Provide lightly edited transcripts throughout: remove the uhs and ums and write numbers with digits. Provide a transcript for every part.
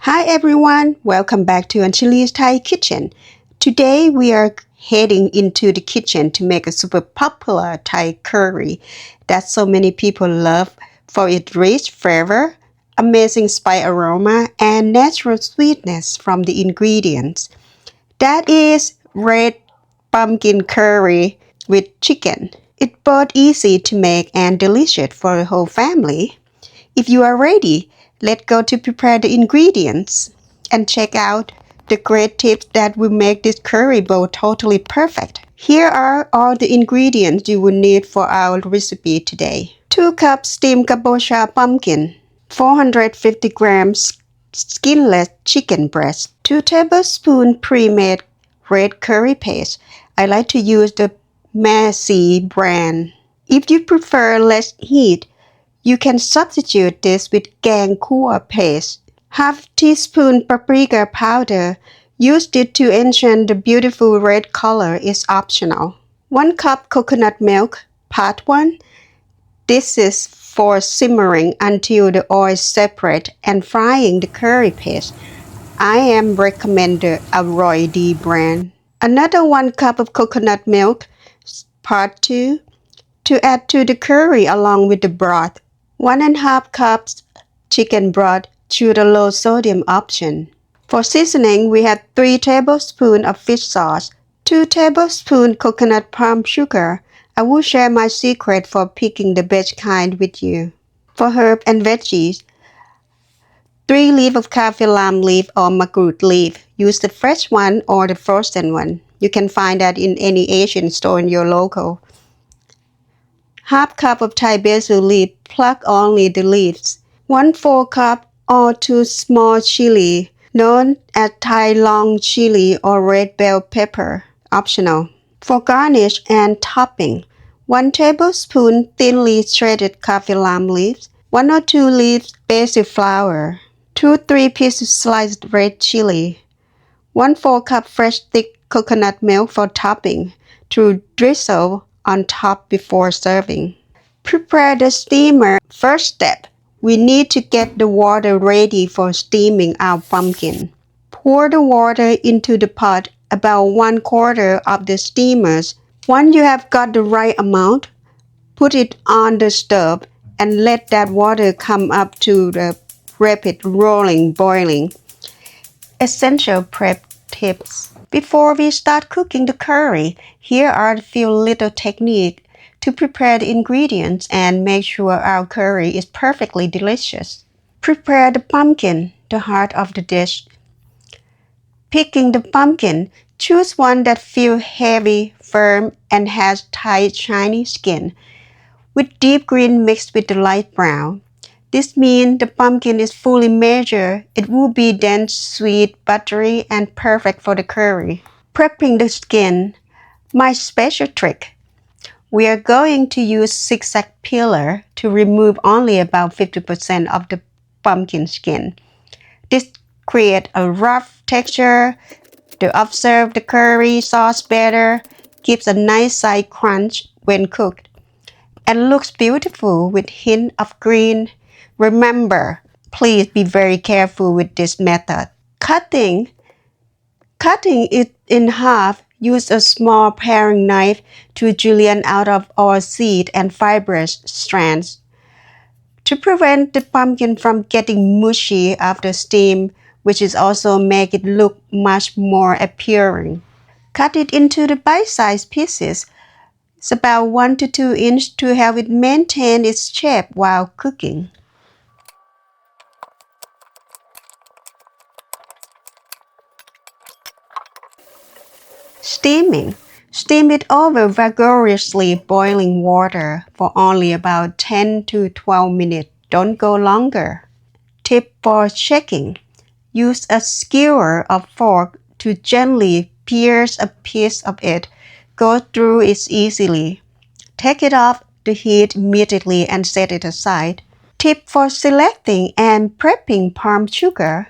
Hi everyone, welcome back to Anchalee's Thai Kitchen. Today we are heading into the kitchen to make a super popular Thai curry that so many people love for its rich flavor, amazing spice aroma, and natural sweetness from the ingredients. That is red pumpkin curry with chicken. It's both easy to make and delicious for the whole family. If you are ready, let's go to prepare the ingredients and check out the great tips that will make this curry bowl totally perfect. Here are all the ingredients you will need for our recipe today. 2 cups steamed kabocha pumpkin, 450 grams skinless chicken breast, 2 tablespoons pre-made red curry paste. I like to use the Messy brand. If you prefer less heat, you can substitute this with Kaeng Kua paste. Half teaspoon paprika powder. Use it to enhance the beautiful red color is optional. 1 cup coconut milk, part 1. This is for simmering until the oil separates and frying the curry paste. I am recommend the aromatic brand. Another 1 cup of coconut milk, part 2, to add to the curry along with the broth. 1.5 cups chicken broth, choose the low sodium option. For seasoning, we have 3 tablespoons of fish sauce, 2 tablespoons coconut palm sugar. I will share my secret for picking the best kind with you. For herbs and veggies, 3 leaves of kaffir lime leaf or magroot leaf. Use the fresh one or the frozen one. You can find that in any Asian store in your local. Half cup of Thai basil leaf, pluck only the leaves. 1/4 cup or 2 small chili, known as Thai long chili or red bell pepper, optional. For garnish and topping, 1 tablespoon thinly shredded kaffir lime leaves, 1 or 2 leaves basil flower, 2-3 pieces sliced red chili, 1/4 cup fresh thick coconut milk for topping, to drizzle on top before serving. Prepare the steamer. First step, we need to get the water ready for steaming our pumpkin. Pour the water into the pot about 1/4 of the steamers. Once you have got the right amount, put it on the stove and let that water come up to the rapid rolling boiling. Essential prep tips. Before we start cooking the curry, here are a few little techniques to prepare the ingredients and make sure our curry is perfectly delicious. Prepare the pumpkin, the heart of the dish. Picking the pumpkin, choose one that feels heavy, firm, and has tight, shiny skin, with deep green mixed with the light brown. This means the pumpkin is fully measured. It will be dense, sweet, buttery, and perfect for the curry. Prepping the skin. My special trick. We are going to use zigzag peeler to remove only about 50% of the pumpkin skin. This creates a rough texture to observe the curry sauce better, gives a nice side crunch when cooked, and looks beautiful with hint of green. Remember, please be very careful with this method. Cutting it in half. Use a small paring knife to julienne out of all seed and fibrous strands. To prevent the pumpkin from getting mushy after steam, which is also make it look much more appealing. Cut it into the bite-sized pieces. It's about 1 to 2 inches to help it maintain its shape while cooking. Steaming. Steam it over vigorously boiling water for only about 10 to 12 minutes. Don't go longer. Tip for checking. Use a skewer or fork to gently pierce a piece of it. Go through it easily. Take it off the heat immediately and set it aside. Tip for selecting and prepping palm sugar.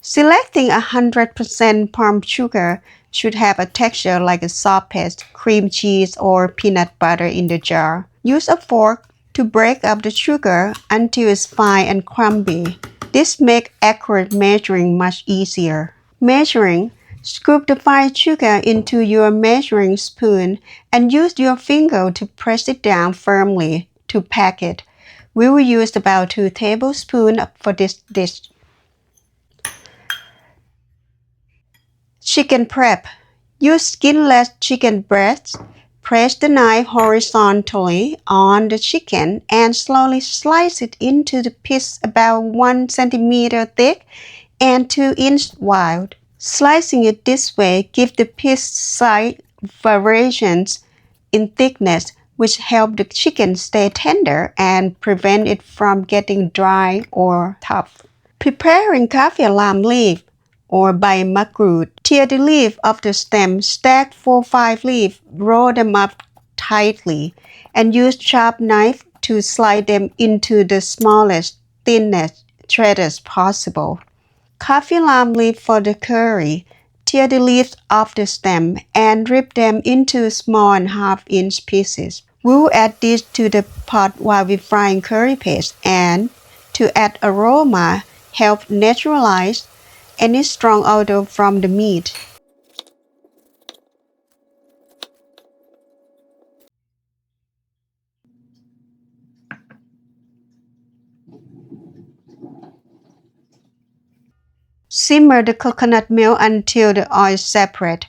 Selecting 100% palm sugar should have a texture like a soft paste, cream cheese, or peanut butter in the jar. Use a fork to break up the sugar until it's fine and crumbly. This makes accurate measuring much easier. Measuring. Scoop the fine sugar into your measuring spoon and use your finger to press it down firmly to pack it. We will use about 2 tablespoons for this dish. Chicken prep. Use skinless chicken breast. Press the knife horizontally on the chicken and slowly slice it into the piece about 1 centimeter thick and 2 inches wide. Slicing it this way gives the piece slight variations in thickness, which help the chicken stay tender and prevent it from getting dry or tough. Preparing kaffir lime leaf or bay makrut. Tear the leaf of the stem, stack 4-5 leaves, roll them up tightly, and use sharp knife to slide them into the smallest, thinnest shreds possible. Kaffir lime leaf for the curry. Tear the leaves off the stem and rip them into small 1/2-inch pieces. We will add this to the pot while we frying curry paste and, to add aroma, help neutralize any strong odor from the meat. Simmer the coconut milk until the oil separates.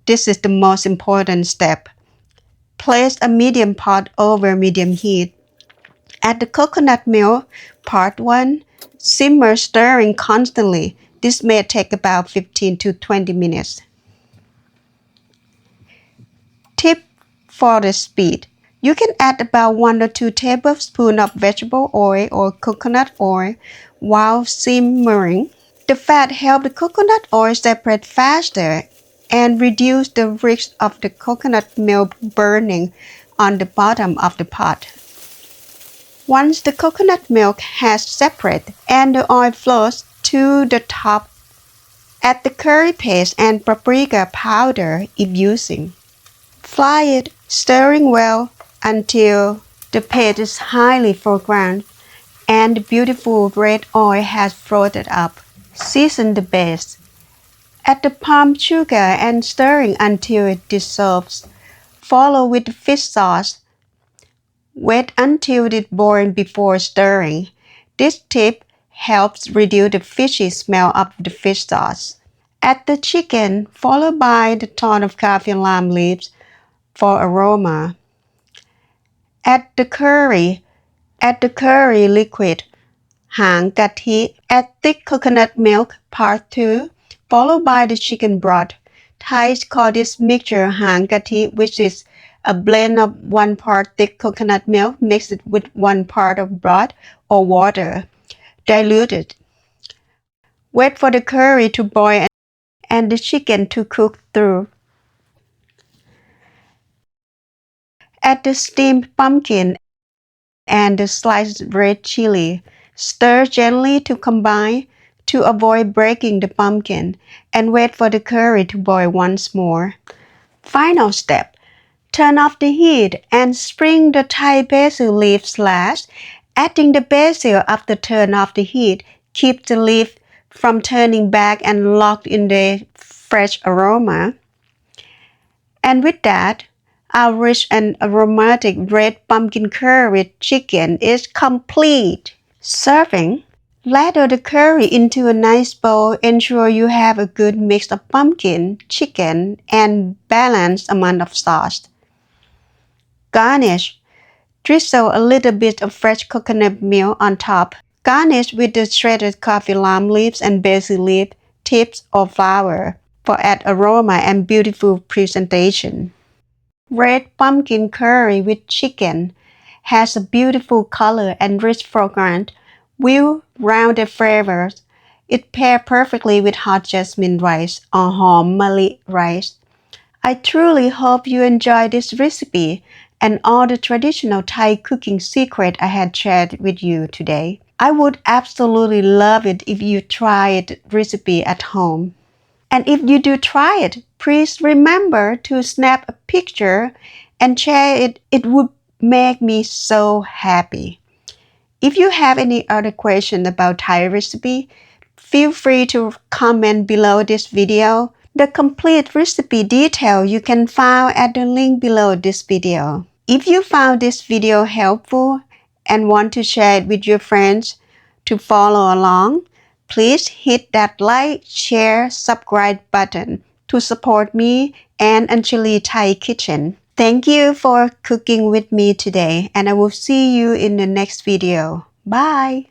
This is the most important step. Place a medium pot over medium heat. Add the coconut milk, part 1. Simmer stirring constantly. This may take about 15 to 20 minutes. Tip for the speed. You can add about 1 or 2 tablespoons of vegetable oil or coconut oil while simmering. The fat helps the coconut oil separate faster and reduce the risk of the coconut milk burning on the bottom of the pot. Once the coconut milk has separated and the oil flows to the top, add the curry paste and paprika powder if using. Fry it, stirring well until the paste is highly fragrant and the beautiful red oil has floated up. Season the base. Add the palm sugar and stirring until it dissolves. Follow with the fish sauce. Wait until it boils before stirring. This tip helps reduce the fishy smell of the fish sauce. Add the chicken, followed by the ton of kaffir lime leaves for aroma. Add the curry liquid, hang kati. Add thick coconut milk, part 2, followed by the chicken broth. Thais call this mixture hang kati, which is a blend of 1 part thick coconut milk mixed with 1 part of broth or water, diluted. Wait for the curry to boil and the chicken to cook through. Add the steamed pumpkin and the sliced red chili. Stir gently to combine to avoid breaking the pumpkin and wait for the curry to boil once more. Final step. Turn off the heat and spring the Thai basil leaves last. Adding the basil after turn off the heat keeps the leaf from turning back and locked in the fresh aroma. And with that, our rich and aromatic red pumpkin curry with chicken is complete. Serving. Ladle the curry into a nice bowl. Ensure you have a good mix of pumpkin, chicken, and balanced amount of sauce. Garnish. Drizzle a little bit of fresh coconut milk on top. Garnish with the shredded kaffir lime leaves and basil leaf tips or flower for add aroma and beautiful presentation. Red pumpkin curry with chicken has a beautiful color and rich fragrance, well-rounded flavors. It pairs perfectly with hot jasmine rice or hom mali rice. I truly hope you enjoyed this recipe and all the traditional Thai cooking secrets I had shared with you today. I would absolutely love it if you tried the recipe at home. And if you do try it, please remember to snap a picture and share it. It would make me so happy. If you have any other question about Thai recipe, feel free to comment below this video. The complete recipe detail you can find at the link below this video. If you found this video helpful and want to share it with your friends to follow along, please hit that like, share, subscribe button to support me and Anchalee Thai Kitchen. Thank you for cooking with me today, and I will see you in the next video. Bye!